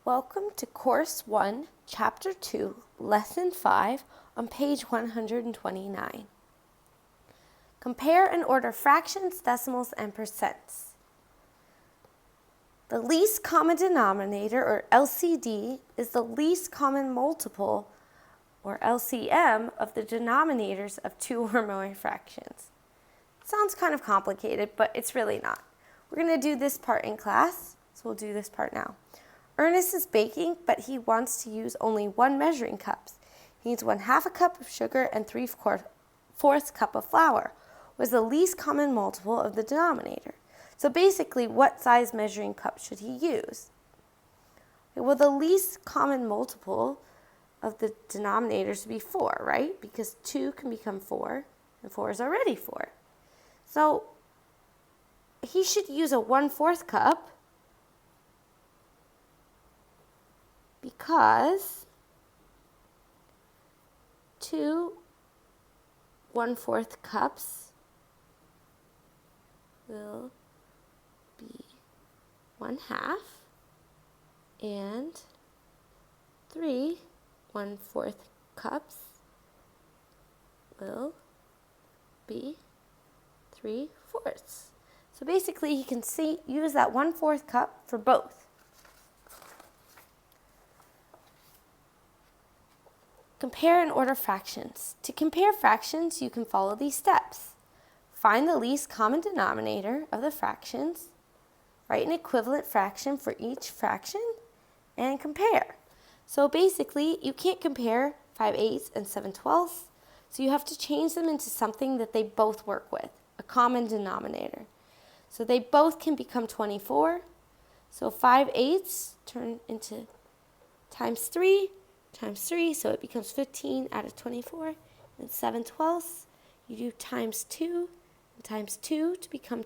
Welcome to Course 1, Chapter 2, Lesson 5 on page 129. Compare and order fractions, decimals, and percents. The least common denominator, or LCD, is the least common multiple, or LCM, of the denominators of two or more fractions. It sounds kind of complicated, but it's really not. We're going to do this part in class, so we'll do this part now. Ernest is baking, but he wants to use only one measuring cup. He needs 1/2 cup of sugar and 3/4 cup of flour. What is the least common multiple of the denominator? So basically, what size measuring cup should he use? Well, the least common multiple of the denominator should be 4, right? Because 2 can become 4, and 4 is already 4. So he should use a 1/4 cup, because 2 1/4 cups will be 1/2, and 3 1/4 cups will be 3/4. So basically, he can use that 1/4 cup for both. Compare and order fractions. To compare fractions, you can follow these steps. Find the least common denominator of the fractions, write an equivalent fraction for each fraction, and compare. So basically, you can't compare 5/8 and 7/12, so you have to change them into something that they both work with, a common denominator. So they both can become 24. So 5/8 turn into times 3, so it becomes 15 out of 24. And 7/12, you do times 2 to become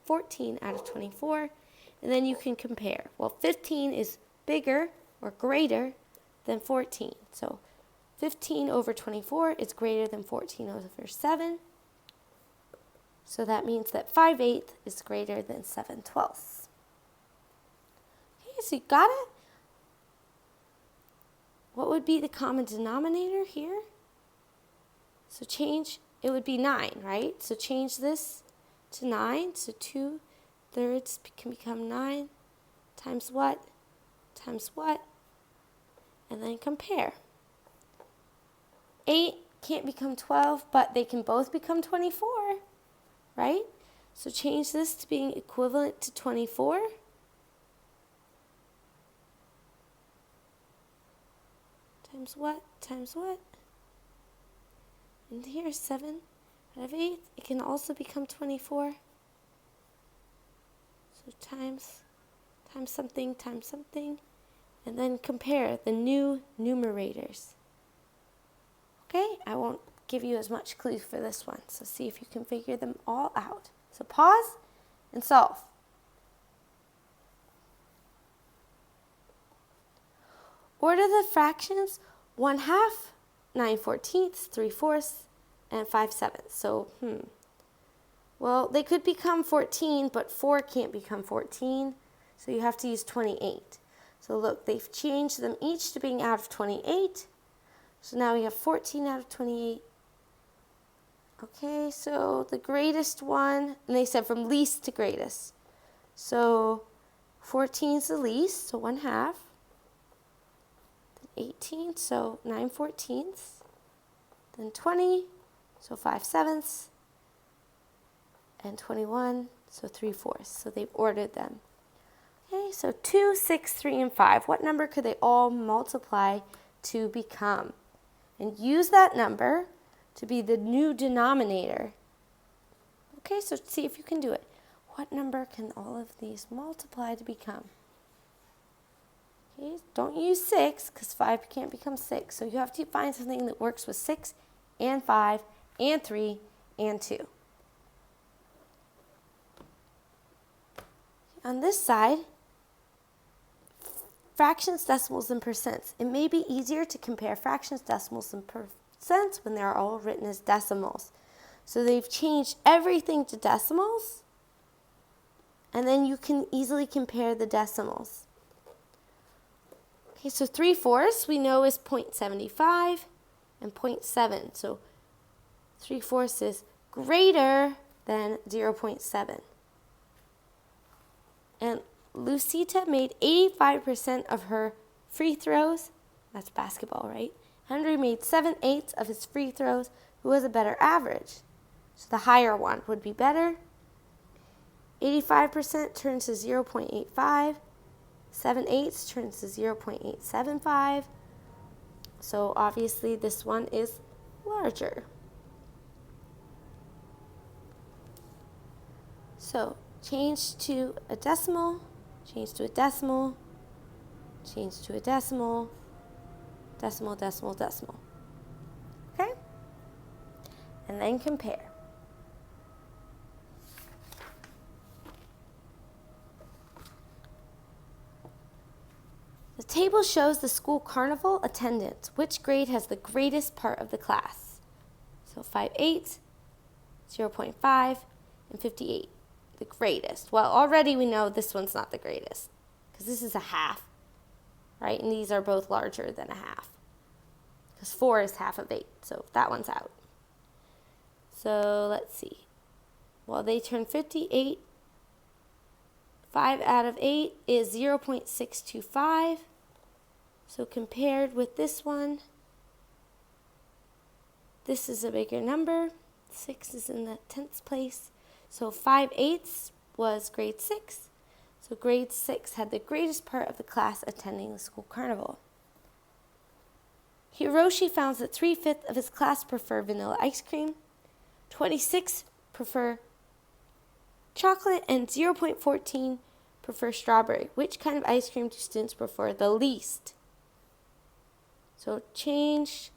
14 out of 24. And then you can compare. Well, 15 is bigger or greater than 14. So 15 over 24 is greater than 14 over 7. So that means that 5/8 is greater than 7/12. Okay, so you got it? What would be the common denominator here? So it would be 9, right? So change this to 9. So 2/3 can become 9 times what? Times what? And then compare. 8 can't become 12, but they can both become 24, right? So change this to being equivalent to 24. Times what? Times what? And here, 7 out of 8. It can also become 24. So times something, and then compare the new numerators. Okay, I won't give you as much clue for this one, so see if you can figure them all out. So pause and solve. Order the fractions 1/2, 9/14, 3/4, and 5/7. So, well, they could become 14, but 4 can't become 14, so you have to use 28. So look, they've changed them each to being out of 28. So now we have 14 out of 28. Okay, so the greatest one, and they said from least to greatest. So 14 is the least, so 1/2. 18, so 9/14, then 20, so 5/7, and 21, so 3/4. So they've ordered them. Okay, so 2, 6, 3, and 5. What number could they all multiply to become? And use that number to be the new denominator. Okay, so see if you can do it. What number can all of these multiply to become? Okay, don't use 6, because 5 can't become 6. So you have to find something that works with 6 and 5 and 3 and 2. On this side, fractions, decimals, and percents. It may be easier to compare fractions, decimals, and percents when they're all written as decimals. So they've changed everything to decimals, and then you can easily compare the decimals. Okay, so 3/4 we know is 0.75 and 0.7. So 3/4 is greater than 0.7. And Lucita made 85% of her free throws. That's basketball, right? Henry made 7/8 of his free throws, who has a better average. So the higher one would be better. 85% turns to 0.85. 7/8 turns to 0.875. So obviously this one is larger. So change to a decimal, change to a decimal, change to a decimal, decimal, decimal, decimal. Okay? And then compare. The table shows the school carnival attendance. Which grade has the greatest part of the class? So 5/8, 0.5, and 58. The greatest. Well, already we know this one's not the greatest because this is a half, right? And these are both larger than a half because 4 is half of 8. So that one's out. So let's see. Well, they turn 58. 5 out of 8 is 0.625. So compared with this one, this is a bigger number. 6 is in the 10th place. So 5/8 was grade 6. So grade 6 had the greatest part of the class attending the school carnival. Hiroshi found that 3/5 of his class prefer vanilla ice cream, 26 prefer chocolate, and 0.14 prefer strawberry. Which kind of ice cream do students prefer the least? So change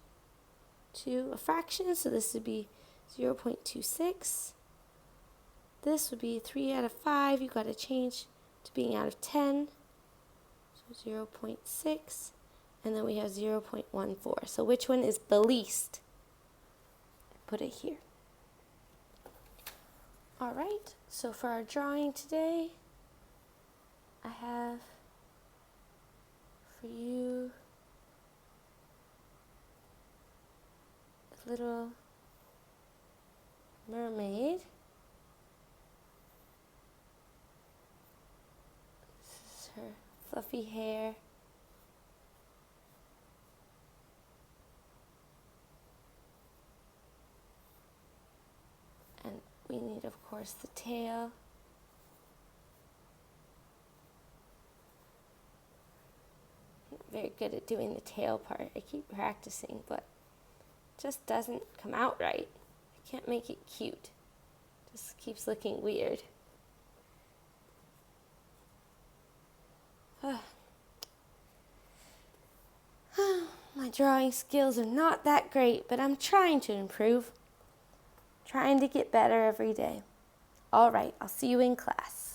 to a fraction. So this would be 0.26. This would be 3 out of 5. You've got to change to being out of 10. So 0.6. And then we have 0.14. So which one is the least? Put it here. All right. So for our drawing today, I have for you a little mermaid. This is her fluffy hair. And we need, of course, the tail. Very good at doing the tail part. I keep practicing, but it just doesn't come out right. I can't make it cute. It just keeps looking weird. My drawing skills are not that great, but I'm trying to improve. Trying to get better every day. All right, I'll see you in class.